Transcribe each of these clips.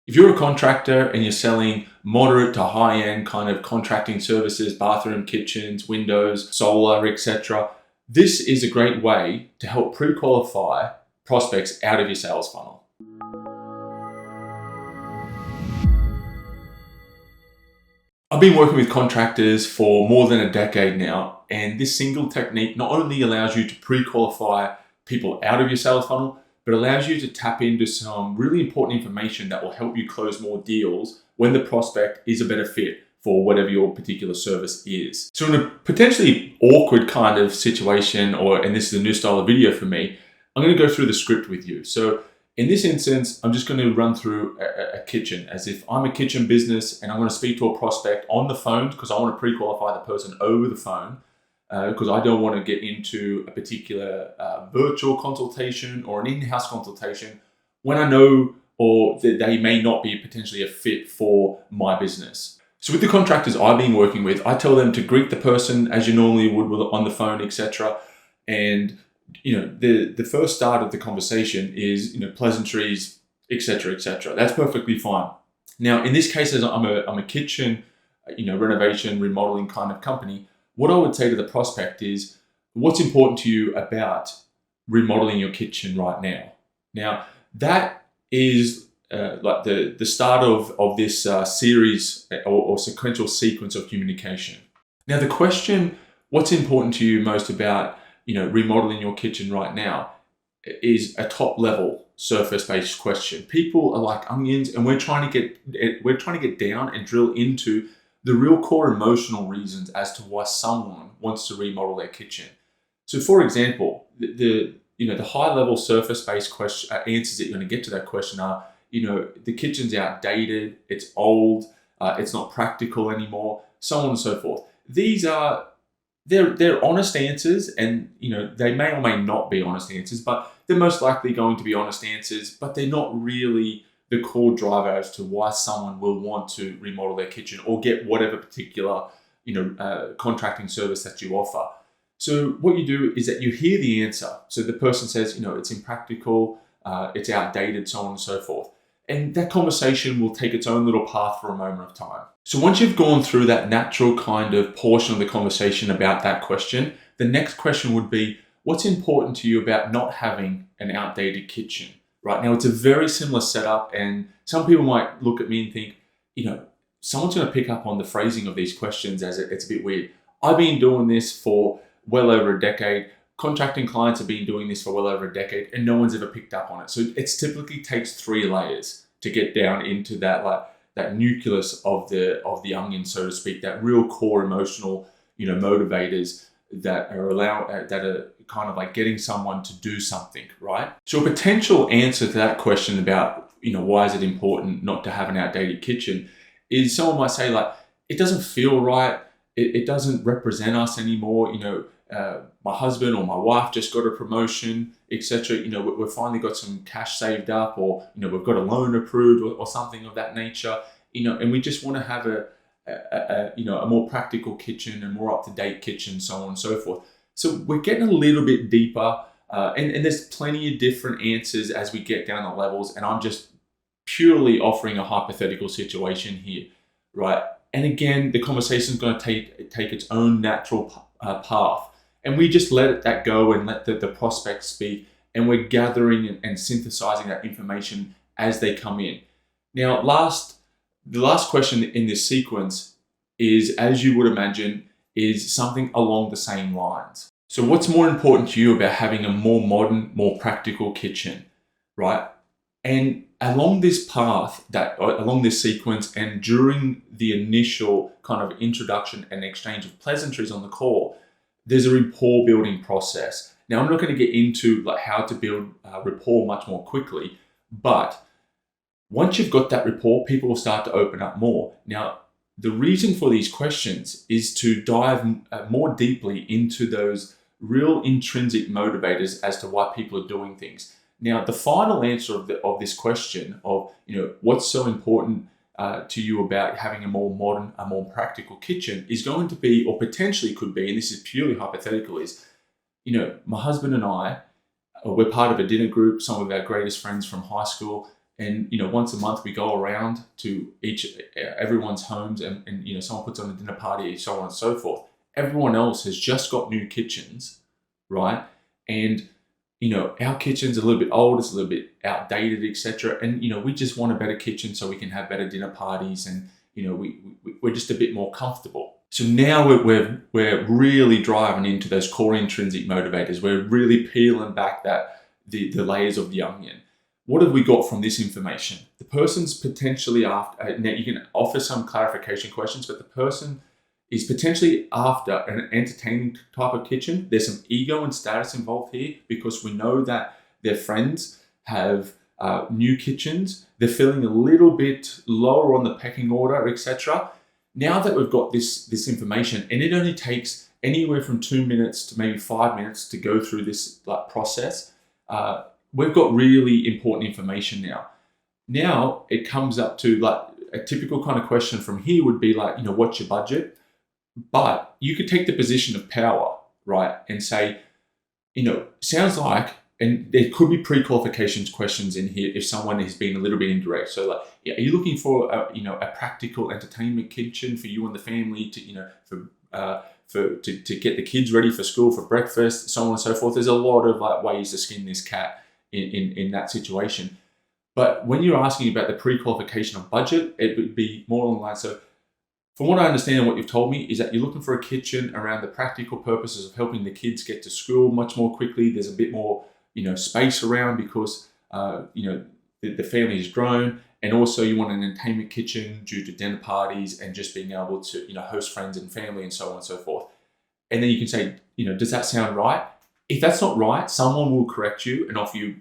If you're a contractor and you're selling moderate to high-end kind of contracting services, bathroom, kitchens, windows, solar, etc., this is a great way to help pre-qualify prospects out of your sales funnel. I've been working with contractors for more than a decade now, and this single technique not only allows you to pre-qualify people out of your sales funnel, but allows you to tap into some really important information that will help you close more deals when the prospect is a better fit for whatever your particular service is. So in a potentially awkward kind of situation, and this is a new style of video for me, I'm going to go through the script with you. So in this instance, I'm just going to run through a kitchen as if I'm a kitchen business and I'm going to speak to a prospect on the phone because I want to pre-qualify the person over the phone. Because I don't want to get into a particular virtual consultation or an in-house consultation when I know or that they may not be potentially a fit for my business. So with the contractors I've been working with, I tell them to greet the person as you normally would on the phone, etc. And the first start of the conversation is pleasantries, etc., etc. That's perfectly fine. Now in this case, as I'm a kitchen renovation remodeling kind of company, what I would say to the prospect is, what's important to you about remodeling your kitchen right now? Now, that is like the start of this series or sequential sequence of communication. Now, the question, what's important to you most about remodeling your kitchen right now, is a top level surface-based question. People are like onions, and we're trying to get down and drill into the real core emotional reasons as to why someone wants to remodel their kitchen. So for example, the high level surface based answers that you're going to get to that question are, the kitchen's outdated, it's old, it's not practical anymore, so on and so forth. These are, they're honest answers, and they may or may not be honest answers, but they're most likely going to be honest answers, but they're not really the core driver as to why someone will want to remodel their kitchen or get whatever particular contracting service that you offer. So what you do is that you hear the answer. So the person says, it's impractical, it's outdated, so on and so forth. And that conversation will take its own little path for a moment of time. So once you've gone through that natural kind of portion of the conversation about that question, the next question would be, what's important to you about not having an outdated kitchen? Right now, it's a very similar setup, and some people might look at me and think, someone's going to pick up on the phrasing of these questions as it's a bit weird. I've been doing this for well over a decade. Contracting clients have been doing this for well over a decade, and no one's ever picked up on it. So it typically takes 3 layers to get down into that nucleus of the onion, so to speak, that real core emotional, motivators that are kind of like getting someone to do something, right? So a potential answer to that question about, why is it important not to have an outdated kitchen is someone might say like, it doesn't feel right. It doesn't represent us anymore. My husband or my wife just got a promotion, etc. We've finally got some cash saved up, or, we've got a loan approved or something of that nature, and we just want to have a more practical kitchen, a more up-to-date kitchen, so on and so forth. So we're getting a little bit deeper, and there's plenty of different answers as we get down the levels, and I'm just purely offering a hypothetical situation here, right? And again, the conversation is going to take its own natural path, and we just let that go and let the prospect speak, and we're gathering and synthesizing that information as they come in. Now, the last question in this sequence is, as you would imagine, is something along the same lines. So what's more important to you about having a more modern, more practical kitchen, right? And along this path, along this sequence, and during the initial kind of introduction and exchange of pleasantries on the call, there's a rapport building process. Now, I'm not going to get into like how to build rapport much more quickly, but once you've got that rapport, people will start to open up more. Now, the reason for these questions is to dive more deeply into those real intrinsic motivators as to why people are doing things. Now, the final answer of this question of, what's so important to you about having a more modern, a more practical kitchen is going to be, or potentially could be, and this is purely hypothetical, is, my husband and I, we're part of a dinner group, some of our greatest friends from high school, And once a month we go around to everyone's homes, and someone puts on a dinner party, so on and so forth. Everyone else has just got new kitchens, right? And our kitchen's a little bit old, it's a little bit outdated, etc. And we just want a better kitchen so we can have better dinner parties, and we're just a bit more comfortable. So now we're really driving into those core intrinsic motivators. We're really peeling back the layers of the onion. What have we got from this information? The person's potentially after. Now you can offer some clarification questions, but the person is potentially after an entertaining type of kitchen. There's some ego and status involved here, because we know that their friends have new kitchens. They're feeling a little bit lower on the pecking order, etc. Now that we've got this information, and it only takes anywhere from 2 minutes to maybe 5 minutes to go through this process, we've got really important information now. Now it comes up to a typical kind of question from here would be what's your budget? But you could take the position of power, right? And say, sounds like, and there could be pre-qualifications questions in here if someone has been a little bit indirect. So are you looking for a practical entertainment kitchen for you and the family to get the kids ready for school, for breakfast, so on and so forth? There's a lot of ways to skin this cat in that situation. But when you're asking about the pre-qualification of budget, it would be more along the line. So from what I understand and what you've told me is that you're looking for a kitchen around the practical purposes of helping the kids get to school much more quickly. There's a bit more, space around because, the family has grown. And also you want an entertainment kitchen due to dinner parties and just being able to, host friends and family and so on and so forth. And then you can say, does that sound right? If that's not right, someone will correct you and offer you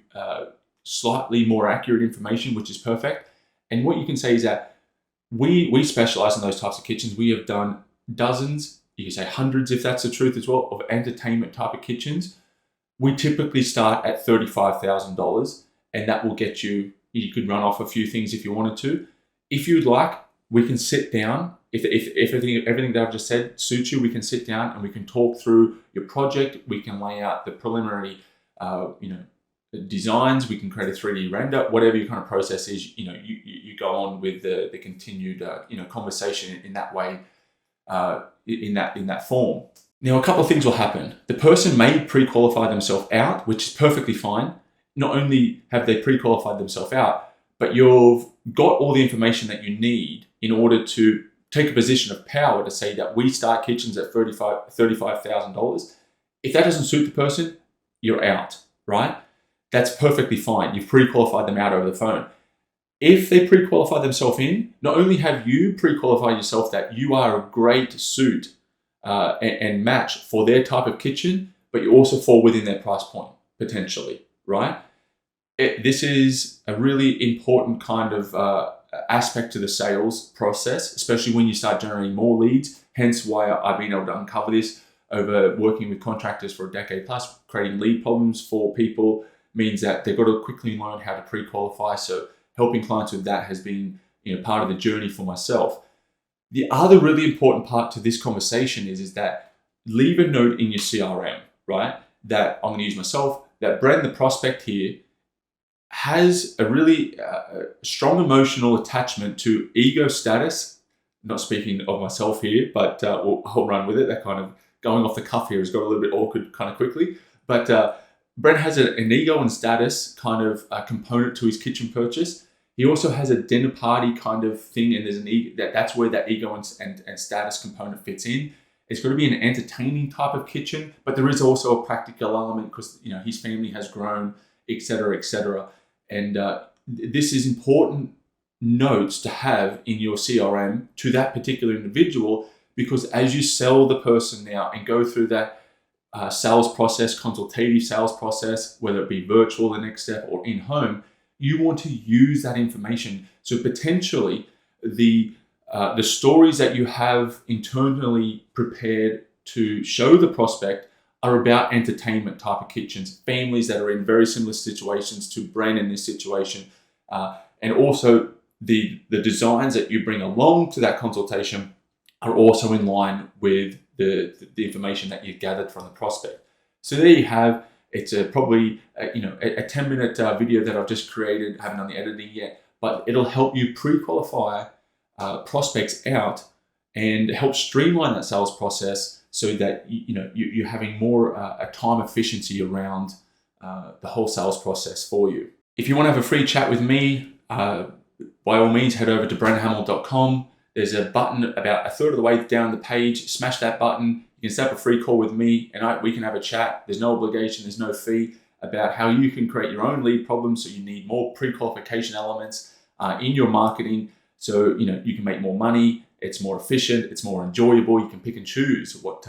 slightly more accurate information, which is perfect. And what you can say is that we specialize in those types of kitchens. We have done dozens, you can say hundreds if that's the truth as well, of entertainment type of kitchens. We typically start at $35,000, and that will get you could run off a few things if you wanted to. If you'd like, we can sit down. If everything that I've just said suits you, we can sit down and we can talk through your project. We can lay out the preliminary, designs. We can create a 3D render. Whatever your kind of process is, you go on with the continued, conversation in that way, in that form. Now, a couple of things will happen. The person may pre-qualify themselves out, which is perfectly fine. Not only have they pre-qualified themselves out, but you've got all the information that you need in order to take a position of power to say that we start kitchens at $35,000. If that doesn't suit the person, you're out, right? That's perfectly fine. You've pre-qualified them out over the phone. If they pre-qualify themselves in, not only have you pre-qualified yourself that you are a great suit and match for their type of kitchen, but you also fall within their price point, potentially, right? This is a really important kind of aspect to the sales process, especially when you start generating more leads. Hence why I've been able to uncover this over working with contractors for a decade plus. Creating lead problems for people means that they've got to quickly learn how to pre-qualify. So helping clients with that has been part of the journey for myself. The other really important part to this conversation is that leave a note in your CRM, right? That I'm going to use myself, that Brent, the prospect here, has a really strong emotional attachment to ego status. Not speaking of myself here, but I'll run with it. That kind of going off the cuff here has got a little bit awkward kind of quickly. But Brent has an ego and status kind of component to his kitchen purchase. He also has a dinner party kind of thing, and there's an ego, that's where that ego and status component fits in. It's got to be an entertaining type of kitchen, but there is also a practical element because his family has grown, etc., etc. And this is important notes to have in your CRM to that particular individual, because as you sell the person now and go through that sales process, consultative sales process, whether it be virtual, the next step, or in home, you want to use that information. So potentially the stories that you have internally prepared to show the prospect are about entertainment type of kitchens, families that are in very similar situations to Brent in this situation, and also the designs that you bring along to that consultation are also in line with the information that you've gathered from the prospect. So there you have It's probably a 10-minute video that I've just created. I haven't done the editing yet, but it'll help you pre-qualify prospects out and help streamline that sales process so that you're having more a time efficiency around the whole sales process for you. If you want to have a free chat with me, by all means head over to brandonhamill.com. There's a button about a third of the way down the page. Smash that button. You can set up a free call with me and we can have a chat. There's no obligation, there's no fee, about how you can create your own lead problems. So you need more pre-qualification elements in your marketing, so you can make more money. It's more efficient, it's more enjoyable. You can pick and choose what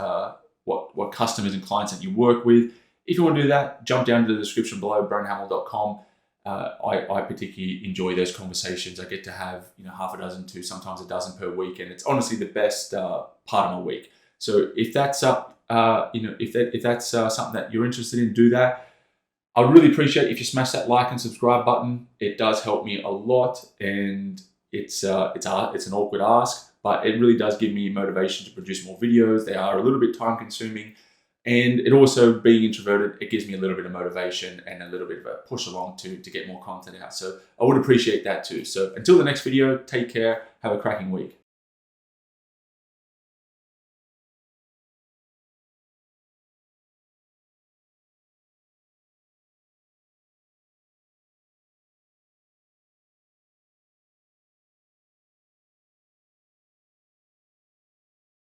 customers and clients that you work with. If you want to do that, jump down to the description below, brandonhamill.com. I particularly enjoy those conversations. I get to have half a dozen to sometimes a dozen per week, and it's honestly the best part of my week. So if that's if that's something that you're interested in, do that. I would really appreciate if you smash that like and subscribe button. It does help me a lot, and it's an awkward ask, but it really does give me motivation to produce more videos. They are a little bit time consuming, and it also, being introverted, it gives me a little bit of motivation and a little bit of a push along to get more content out. So I would appreciate that too. So until the next video, take care. Have a cracking week.